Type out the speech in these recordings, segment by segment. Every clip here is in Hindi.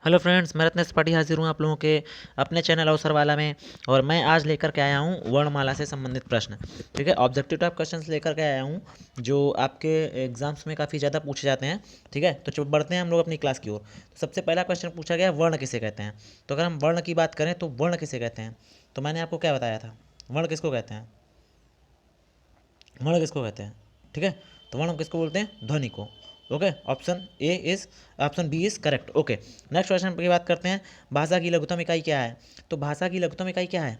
हेलो फ्रेंड्स, मैं रत्नेश पाठी हाजिर हूँ आप लोगों के अपने चैनल अवसर वाला में। और मैं आज लेकर के आया हूँ वर्णमाला से संबंधित प्रश्न। ठीक है, ऑब्जेक्टिव टाइप क्वेश्चंस लेकर के आया हूँ जो आपके एग्जाम्स में काफ़ी ज़्यादा पूछे जाते हैं। ठीक है, तो बढ़ते हैं हम लोग अपनी क्लास की ओर। तो सबसे पहला क्वेश्चन पूछा गया, वर्ण किसे कहते हैं। तो अगर हम वर्ण की बात करें तो वर्ण किसे कहते हैं, तो मैंने आपको क्या बताया था, वर्ण किसको कहते हैं, वर्ण किसको कहते हैं। ठीक है, तो वर्ण किसको बोलते हैं, ध्वनि को। Okay, option B is correct. Okay, next question की बात करते हैं, भाषा की लघुत्तम इकाई क्या है। तो भाषा की लघुत्तम इकाई क्या है,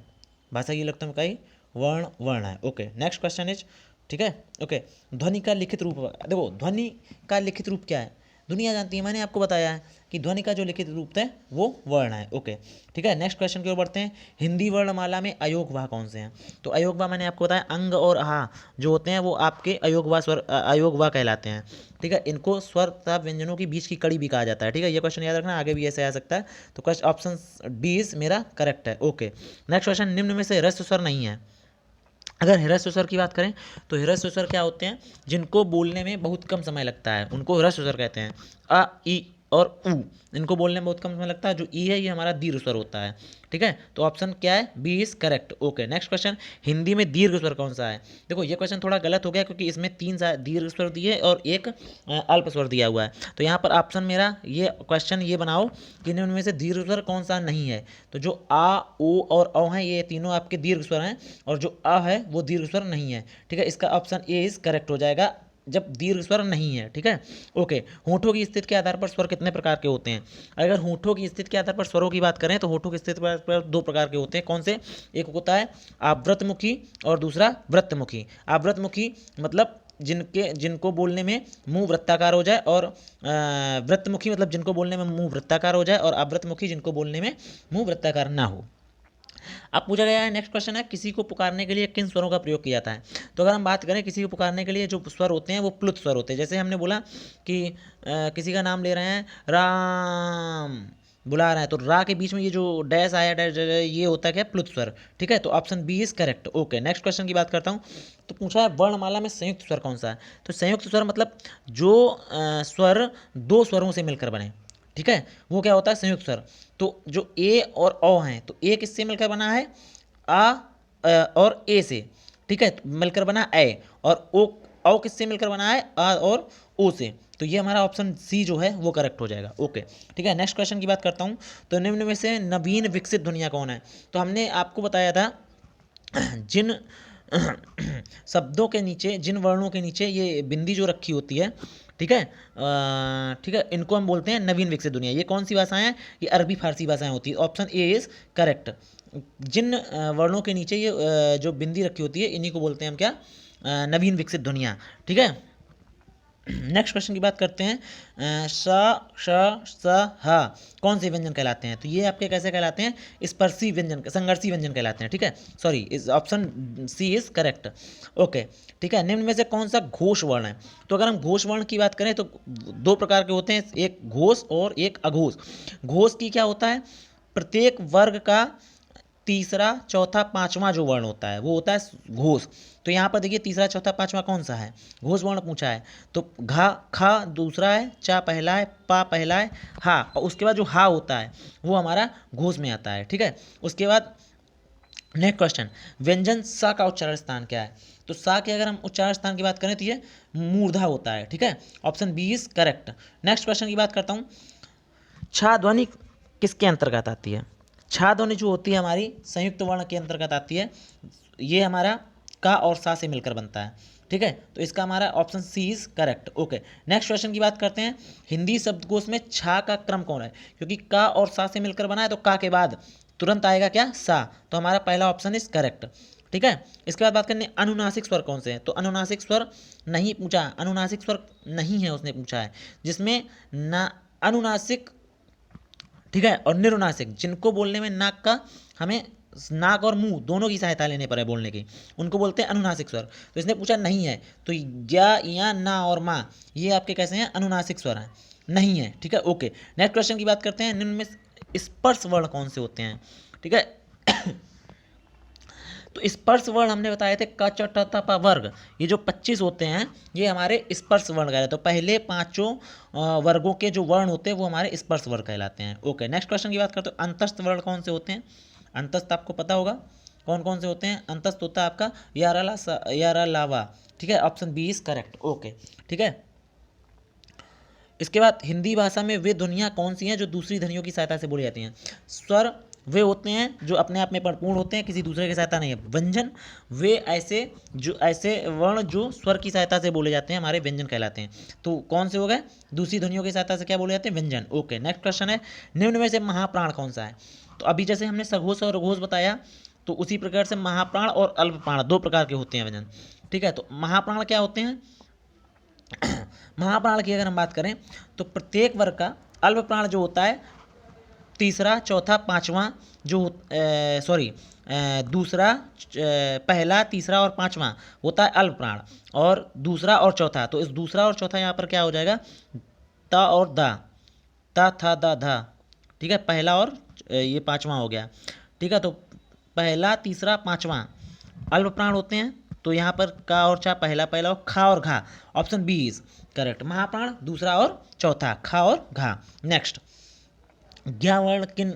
भाषा की लघुत्तम इकाई वर्ण है। ओके, नेक्स्ट क्वेश्चन इज, ठीक है, ओके, ध्वनि का लिखित रूप। देखो, ध्वनि का लिखित रूप क्या है, दुनिया जानती है, मैंने आपको बताया है कि ध्वनि का जो लिखित रूप है वो वर्ण है। ओके, ठीक है, नेक्स्ट क्वेश्चन की ओर बढ़ते हैं, हिंदी वर्णमाला में अयोगवाह कौन से हैं। तो अयोगवाह मैंने आपको बताया, अंग और हा जो होते हैं वो आपके अयोगवाह कहलाते हैं। ठीक है, इनको स्वर तथा व्यंजनों के बीच की कड़ी भी कहा जाता है। ठीक है, ये क्वेश्चन याद रखना, आगे भी ऐसे आ सकता है। तो क्वेश्चन ऑप्शन डी इज मेरा करेक्ट है। ओके, नेक्स्ट क्वेश्चन, निम्न में से ह्रस्व स्वर नहीं है। अगर ह्रस्व स्वर की बात करें तो ह्रस्व स्वर क्या होते हैं, जिनको बोलने में बहुत कम समय लगता है, उनको ह्रस्व स्वर कहते हैं। अ, ई और उ, इनको बोलने में बहुत कम समय लगता है। जो ई है ये हमारा दीर्घ स्वर होता है। ठीक है, तो ऑप्शन क्या है, B is correct. Okay, next question, Hindi में दीर्घ स्वर कौन सा है। देखो, ये क्वेश्चन थोड़ा गलत हो गया क्योंकि इसमें तीन दीर्घ स्वर दिए और एक अल्प स्वर दिया हुआ है। तो यहाँ पर ऑप्शन मेरा ये क्वेश्चन ये बनाओ कि इनमें में से दीर्घ स्वर कौन सा नहीं है। तो जो आ, ओ और औ हैं ये तीनों आपके दीर्घ स्वर हैं, और जो अ है वो दीर्घ स्वर नहीं है। ठीक है, इसका ऑप्शन ए इज करेक्ट हो जाएगा जब दीर्घ स्वर नहीं है। ठीक है, ओके, होठों की स्थिति के आधार पर स्वर कितने प्रकार के होते हैं। अगर होठों की स्थिति के आधार पर स्वरों की बात करें तो होठों की स्थिति पर दो प्रकार के होते हैं। कौन से, एक होता है आवृतमुखी और दूसरा वृत्तमुखी। आवृतमुखी मतलब जिनको बोलने में मुंह वृत्ताकार हो जाए, और वृत्तमुखी मतलब जिनको बोलने में मुंह वृत्ताकार हो जाए, और आवृतमुखी जिनको बोलने में मुंह वृत्ताकार ना हो। अब पूछा गया है, नेक्स्ट क्वेश्चन है, किसी को पुकारने के लिए किन स्वरों का प्रयोग किया जाता है। तो अगर हम बात करें किसी को पुकारने के लिए जो स्वर होते हैं वो प्लुत स्वर होते हैं। जैसे हमने बोला कि किसी का नाम ले रहे हैं, राम बुला रहे हैं, तो रा के बीच में ये जो डैश आया, डैश ये होता है क्या, प्लुत स्वर। ठीक है, तो option B is correct. Okay, next question की बात करता हूँ। तो पूछा है, वर्णमाला में संयुक्त स्वर कौन सा है। तो संयुक्त स्वर मतलब जो स्वर दो स्वरों से मिलकर बने। ठीक है, वो क्या होता है, संयुक्त स्वर। तो जो ए और ओ हैं, तो ए किससे मिलकर बना है, और ए से। ठीक है, तो मिलकर बना ए, और ओ किससे मिलकर बना है, आ और ओ से। तो ये हमारा ऑप्शन सी जो है वो करेक्ट हो जाएगा। ओके, ठीक है, नेक्स्ट क्वेश्चन की बात करता हूँ। तो निम्न में से नवीन विकसित ध्वनियाँ कौन है। तो हमने आपको बताया था जिन शब्दों के नीचे, जिन वर्णों के नीचे ये बिंदी जो रखी होती है, ठीक है, ठीक है, इनको हम बोलते हैं नवीन विकसित दुनिया। ये कौन सी भाषाएं हैं, ये अरबी फारसी भाषाएं होती है। Option A is correct. जिन वर्णों के नीचे ये जो बिंदी रखी होती है, इन्हीं को बोलते हैं हम क्या, नवीन विकसित ध्वनियाँ। ठीक है, नेक्स्ट क्वेश्चन की बात करते हैं, स, श, स, ह कौन से व्यंजन कहलाते हैं। तो ये आपके कैसे कहलाते हैं, स्पर्शी व्यंजन, संघर्षी व्यंजन कहलाते हैं। ठीक है, सॉरी, इस option C is correct. Okay, ठीक है, निम्न में से कौन सा घोष वर्ण है। तो अगर हम घोष वर्ण की बात करें तो दो प्रकार के होते हैं, एक घोष और एक अघोष। घोष की क्या होता है, प्रत्येक वर्ग का तीसरा चौथा पांचवा जो वर्ण होता है वो होता है घोष। तो यहाँ पर देखिए तीसरा चौथा पांचवा कौन सा है, घोष वर्ण पूछा है। तो घा खा दूसरा है, चा पहला है, पा पहला है, हा, और उसके बाद जो हा होता है वो हमारा घोष में आता है। ठीक है, उसके बाद नेक्स्ट क्वेश्चन, व्यंजन सा का उच्चारण स्थान क्या है। तो सा के अगर हम उच्चारण स्थान की बात करें तो ये मूर्धा होता है। ठीक है, option B is correct. Next question की बात करता हूँ, छा ध्वनि किसके अंतर्गत आती है। छा ध्वनि जो होती है हमारी संयुक्त वर्ण के अंतर्गत आती है। ये हमारा का और सा से मिलकर बनता है। ठीक है, तो इसका हमारा option C is correct. Okay, next question की बात करते हैं, हिंदी शब्दकोश में छा का क्रम कौन है। क्योंकि का और सा से मिलकर बना है तो का के बाद तुरंत आएगा क्या, सा। तो हमारा पहला ऑप्शन इज करेक्ट। ठीक है, इसके बाद बात करने अनुनासिक स्वर कौन से हैं। तो अनुनासिक स्वर नहीं पूछा, अनुनासिक स्वर नहीं है उसने पूछा है, जिसमें ना अनुनासिक, ठीक है, और निरुनासिक, जिनको बोलने में नाक का, हमें नाक और मुंह दोनों की सहायता लेने पर है बोलने की, उनको बोलते हैं अनुनासिक स्वर। तो इसने पूछा नहीं है, तो या ना और माँ ये आपके कैसे हैं, अनुनासिक स्वर हैं, नहीं है। ठीक है, ओके, नेक्स्ट क्वेश्चन की बात करते हैं, निम्न में स्पर्श वर्ण कौन से होते हैं। ठीक है, तो स्पर्श वर्ण हमने बताए थे क च ट त प वर्ग, ये जो 25 होते हैं ये हमारे स्पर्श वर्ण कहलाते हैं। तो पहले पांचों वर्गों के जो वर्ण होते हैं वो हमारे स्पर्श वर्ण कहलाते हैं। ओके, नेक्स्ट क्वेश्चन की बात करते हैं, अंतस्थ वर्ण कौन से होते हैं? अंतस्थ आपको पता होगा कौन कौन से होते हैं। अंतस्थ होता है आपका यारा लावा, ठीक है, option B is correct. Okay, ठीक है। इसके बाद हिंदी भाषा में वे ध्वनियाँ कौन सी हैं जो दूसरी ध्वनियों की सहायता से बोली जाती हैं? स्वर वे होते हैं जो अपने आप में परिपूर्ण होते हैं, किसी दूसरे की सहायता नहीं है। व्यंजन वे ऐसे वर्ण जो स्वर की सहायता से बोले जाते हैं हमारे व्यंजन कहलाते हैं। तो कौन से हो गए? दूसरी ध्वनियों की सहायता से क्या बोले जाते हैं? व्यंजन। ओके, नेक्स्ट क्वेश्चन है, निम्न में से महाप्राण कौन सा है? तो अभी जैसे हमने सघोष और रघोष बताया, तो उसी प्रकार से महाप्राण और अल्पप्राण दो प्रकार के होते हैं व्यंजन, ठीक है। तो महाप्राण क्या होते हैं? महाप्राण की अगर हम बात करें तो प्रत्येक वर्ग का अल्प प्राण जो होता है तीसरा, चौथा, पांचवा जो दूसरा, पहला, तीसरा और पांचवा होता है अल्प प्राण, और दूसरा और चौथा, तो इस दूसरा और चौथा यहाँ पर क्या हो जाएगा? ता और दा, ता था दा धा, ठीक है, पहला और ये पांचवा हो गया, ठीक है। तो पहला, तीसरा, पांचवा अल्प प्राण होते हैं। तो यहाँ पर का और चा पहला पहला और खा और घा, ऑप्शन बी इज करेक्ट। महाप्राण दूसरा और चौथा, खा और घा। नेक्स्ट, ज्ञा वर्ण किन?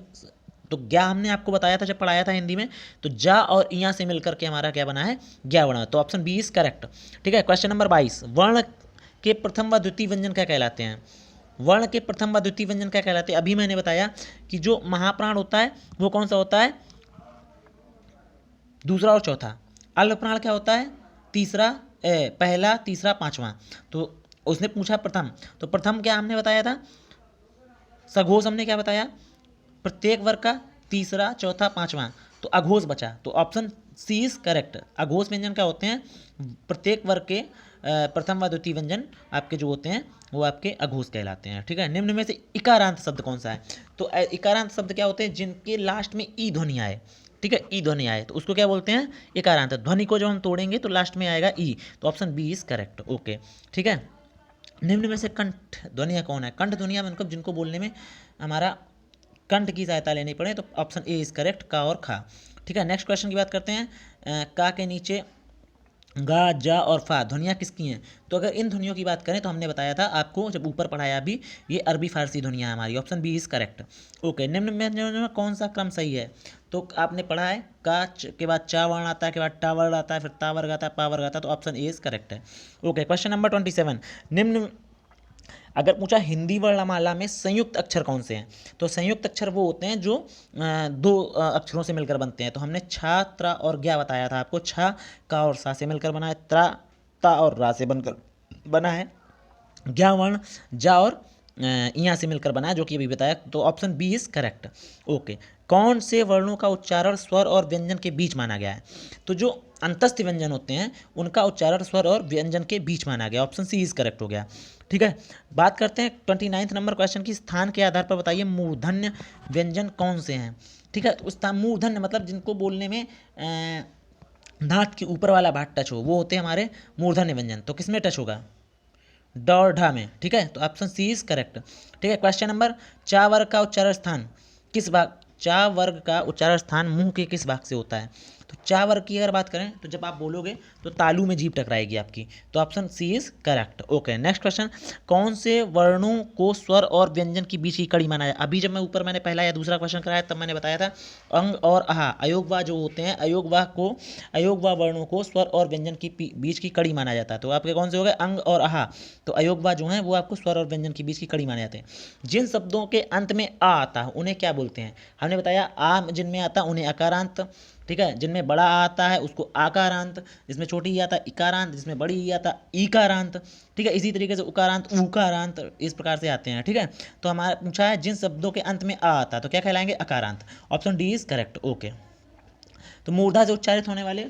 तो ज्ञा हमने आपको बताया था जब पढ़ाया था हिंदी में, तो जा और इया से मिलकर के हमारा क्या बना है? ज्ञा वर्ण। तो ऑप्शन बी इज करेक्ट, ठीक है। क्वेश्चन नंबर 22, वर्ण के प्रथम व द्वितीय व्यंजन क्या कहलाते हैं? वर्ण के प्रथम व द्वितीय व्यंजन क्या कहलाते हैं? अभी मैंने बताया कि जो महाप्राण होता है वो कौन सा होता है? दूसरा और चौथा। अल्प प्राण क्या होता है? तीसरा, पहला, तीसरा, पांचवा। तो उसने पूछा प्रथम, तो प्रथम क्या हमने बताया था? सघोष हमने क्या बताया? प्रत्येक वर्ग का तीसरा, चौथा, पांचवा, तो अघोष बचा। तो ऑप्शन सी इज करेक्ट। अघोष व्यंजन क्या होते हैं? प्रत्येक वर्ग के प्रथम व द्वितीय व्यंजन आपके जो होते हैं वो आपके अघोष कहलाते हैं, ठीक है। निम्न में से इकारांत शब्द कौन सा है? तो इकारांत शब्द क्या होते हैं? जिनके लास्ट में ई ध्वनि आए, ठीक है, ई ध्वनि आए तो उसको क्या बोलते हैं? इकारांत। ध्वनि को जब हम तोड़ेंगे तो लास्ट में आएगा ई, तो option B is correct. Okay, ठीक है। निम्न में से कंठ ध्वनिया कौन है? कंठ ध्वनिया मतलब जिनको बोलने में हमारा कंठ की सहायता लेनी पड़े, तो ऑप्शन ए इज करेक्ट, का और खा, ठीक है। नेक्स्ट क्वेश्चन की बात करते हैं, का के नीचे गा, जा और फा ध्वनियाँ किसकी हैं? तो अगर इन ध्वनियों की बात करें तो हमने बताया था आपको जब ऊपर पढ़ाया भी, ये अरबी फारसी ध्वनियाँ हैं हमारी, option B is correct. Okay, निम्न में कौन सा क्रम सही है? तो आपने पढ़ा है का के बाद चा वर्ण आता है, के बाद टा वर्ण आता है, फिर ता वर्ग आता है, पा वर्ग आता है, तो ऑप्शन ए इज करेक्ट है। ओके, क्वेश्चन नंबर 27, निम्न अगर पूछा हिंदी वर्णमाला में संयुक्त अक्षर कौन से हैं? तो संयुक्त अक्षर वो होते हैं जो दो अक्षरों से मिलकर बनते हैं। तो हमने छा, त्रा और ज्ञा बताया था आपको। छा का और सा से मिलकर बना है, त्रा ता और रा से बनकर बना है, ज्ञा वर्ण जा और इया से मिलकर बना है, जो कि अभी बताया। तो option B is correct. Okay, कौन से वर्णों का उच्चारण स्वर और व्यंजन के बीच माना गया है? तो जो अंतस्थ व्यंजन होते हैं उनका उच्चारण स्वर और व्यंजन के बीच माना गया, ऑप्शन सी इज करेक्ट हो गया, ठीक है। बात करते हैं 29 नंबर क्वेश्चन की, स्थान के आधार पर बताइए मूर्धन्य व्यंजन कौन से हैं, ठीक है। तो स्थान मूर्धन्य मतलब जिनको बोलने में दांत के ऊपर वाला भाग टच हो, वो होते हैं हमारे मूर्धन्य व्यंजन। तो किसमें टच होगा? ड और ढा में, ठीक है। तो ऑप्शन सी इज करेक्ट, ठीक है। क्वेश्चन नंबर, चा वर्ग का उच्चारण स्थान किस भाग? चा वर्ग का उच्चारण स्थान मुंह के किस भाग से होता है? तो चा वर्ग की अगर बात करें तो जब आप बोलोगे तो तालू में जीभ टकराएगी आपकी, तो option C is correct. Okay, next question, कौन से वर्णों को स्वर और व्यंजन की बीच की कड़ी माना जाए? अभी जब मैं ऊपर मैंने पहला या दूसरा क्वेश्चन कराया तब मैंने बताया था अंग और आहा अयोगवा जो होते हैं, अयोगवा वर्णों को स्वर और व्यंजन की बीच की कड़ी माना जाता है। तो आपके कौन से हो गए? अंग और आहा। तो अयोगवा जो है वो आपको स्वर और व्यंजन की बीच की कड़ी माने जाते हैं। जिन शब्दों के अंत में आ आता है उन्हें क्या बोलते हैं? हमने बताया आ जिनमें आता है उन्हें अकारांत, ठीक है। जिनमें बड़ा आ आता है उसको आकारांत, जिसमें छोटी ई आता है इकारांत, जिसमें बड़ी ई आता है ईकारांत, ठीक है। इसी तरीके से उकारांत, ऊकारांत इस प्रकार से आते हैं, ठीक है। तो हमारा पूछा है जिन शब्दों के अंत में आ आता है तो क्या कहलाएंगे? अकारांत, option D is correct. Okay, तो मूर्धा से उच्चारित होने वाले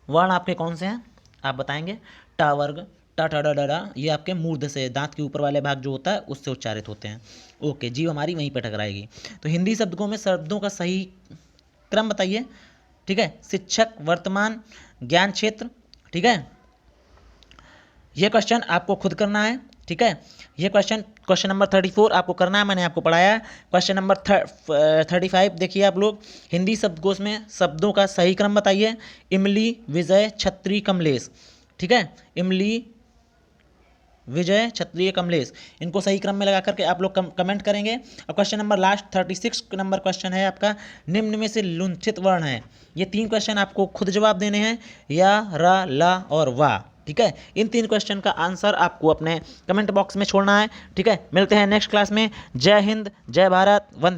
वर्ण आपके कौन से हैं आप बताएंगे? टा वर्ग, टा टा डा डा डा, ये आपके मूर्ध से दांत के ऊपर वाले भाग जो होता है उससे उच्चारित होते हैं। ओके, जीव हमारी वहीं पर टकराएगी। तो हिंदी शब्दों में शब्दों का सही क्रम बताइए, ठीक है। शिक्षक, वर्तमान, ज्ञान क्षेत्र, ठीक है। ये क्वेश्चन आपको खुद करना है, ठीक है। ये क्वेश्चन क्वेश्चन नंबर 34 आपको करना है, मैंने आपको पढ़ाया है। क्वेश्चन नंबर 35 देखिए आप लोग, हिंदी शब्दकोश में शब्दों का सही क्रम बताइए। इमली, विजय, छत्री, कमलेश। ठीक है, इमली, विजय, क्षत्रिय, कमलेश, इनको सही क्रम में लगा करके आप लोग कमेंट करेंगे। और question number last 36 number question है आपका, निम्न में से लुंठित वर्ण है। ये 3 क्वेश्चन आपको खुद जवाब देने हैं, या, रा, ला और वा। ठीक है, इन 3 क्वेश्चन का आंसर आपको अपने कमेंट बॉक्स में छोड़ना है। ठीक है, मिलते हैं नेक्स्ट क्लास में। जय हिंद, जय भारत, वंदे।